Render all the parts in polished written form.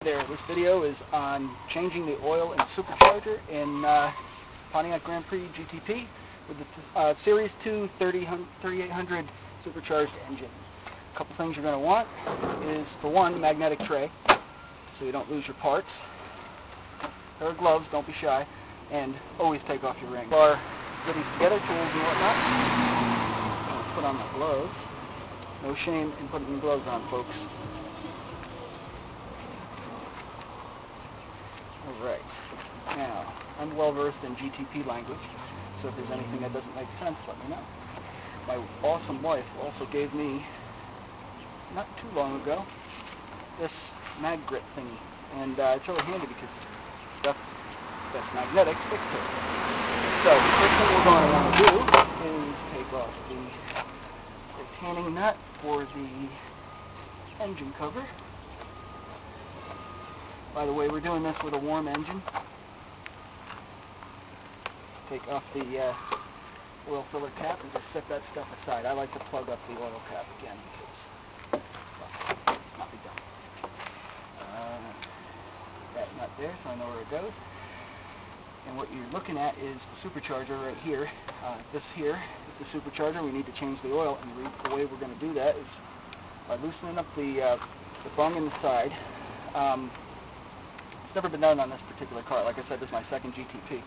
This video is on changing the oil in the supercharger in Pontiac Grand Prix GTP with the Series 2 3800 supercharged engine. A couple things you're going to want is, for one, magnetic tray so you don't lose your parts. A pair of gloves, don't be shy, and always take off your ring. Our goodies together, tools and whatnot. I'll put on my gloves. No shame in putting the gloves on, folks. Alright, now, I'm well versed in GTP language, so if there's anything that doesn't make sense, let me know. My awesome wife also gave me, not too long ago, this mag grip thingy, and it's really handy because stuff that's magnetic sticks to it. So, the first thing we're going to want to do is take off the retaining nut for the engine cover. By the way, we're doing this with a warm engine. Take off the oil filler cap and just set that stuff aside. I like to plug up the oil cap again because, well, it's not be done. That nut there, so I know where it goes. And what you're looking at is the supercharger right here. This here is the supercharger. We need to change the oil, and the way we're going to do that is by loosening up the bung in the side. It's never been done on this particular car. Like I said, this is my second GTP.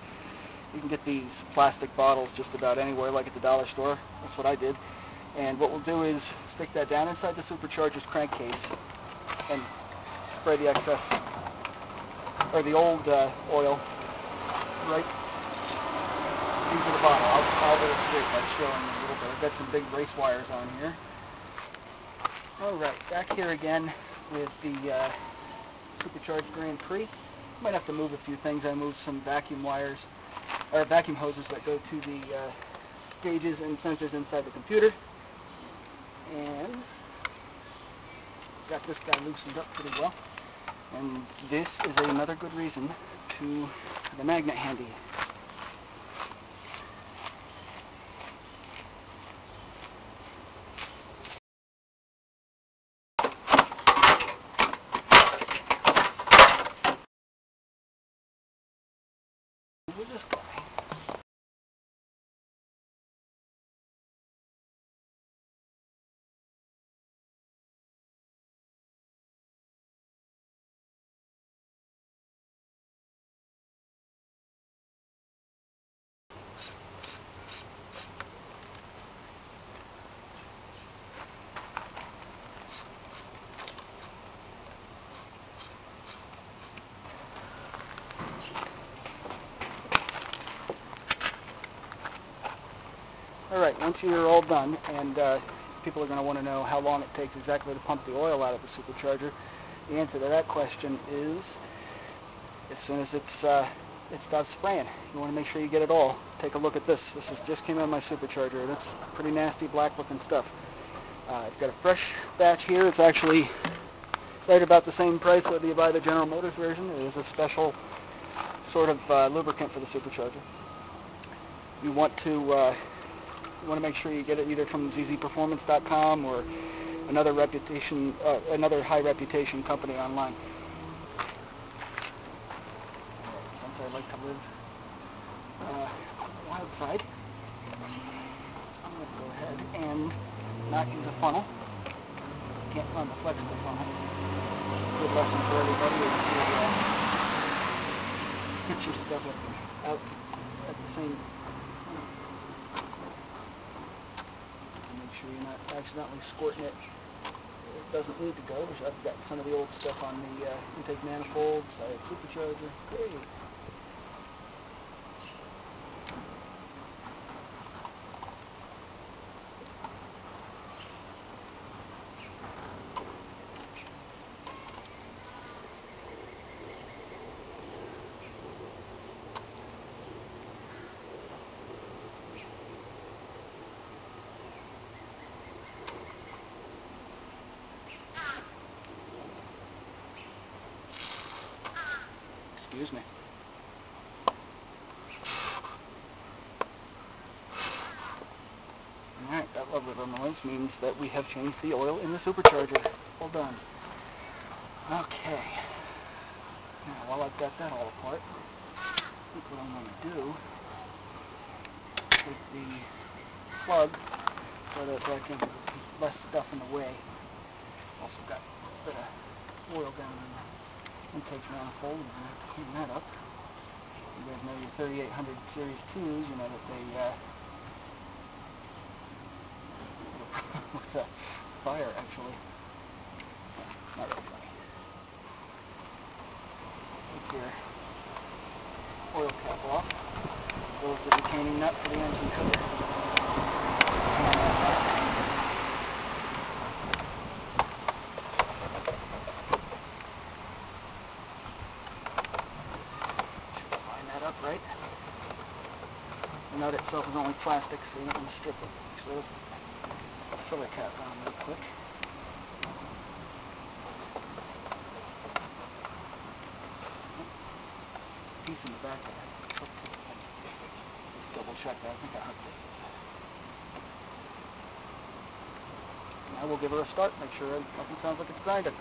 You can get these plastic bottles just about anywhere, like at the dollar store. That's what I did. And what we'll do is stick that down inside the supercharger's crankcase and spray the excess, or the old oil, right into the bottle. I'll illustrate by showing you a little bit. I've got some big race wires on here. Alright, back here again with the Supercharged Grand Prix. Might have to move a few things. I moved some vacuum wires, or vacuum hoses that go to the gauges and sensors inside the computer. And got this guy loosened up pretty well. And this is another good reason to have a magnet handy. With this guy. Alright, once you're all done, and people are going to want to know how long it takes exactly to pump the oil out of the supercharger, the answer to that question is as soon as it stops spraying. You want to make sure you get it all. Take a look at this. This just came out of my supercharger. That's pretty nasty, black-looking stuff. I've got a fresh batch here. It's actually right about the same price whether you buy the General Motors version. It is a special sort of lubricant for the supercharger. You want to make sure you get it either from zzperformance.com or another high reputation company online. Since I like to live on the wild side, I'm going to go ahead and not use a funnel. Can't run the flexible funnel. Good lesson for everybody is to get your stuff out at the same. Make sure you're not accidentally squirting it. It doesn't need to go. I've got some of the old stuff on the intake manifold, side supercharger. Great. Excuse me. Alright, that lovely little noise means that we have changed the oil in the supercharger. All done. Okay. I've got that all apart, I think what I'm going to do with the plug so that I can get less stuff in the way. Also got a bit of oil down in the intake manifold. We're going to have to clean that up. You guys know your 3800 Series 2s, you know that they with a fire actually. Yeah, not really funny. Take your oil cap off, as well as the retaining nut for the engine cover. Line that up right. The nut itself is only plastic, so you don't want to strip it. So let's put the filler cap on real quick. Piece in the back of it. Just double check that. I think I hooked it. Now we'll give her a start, make sure nothing sounds like it's grinding.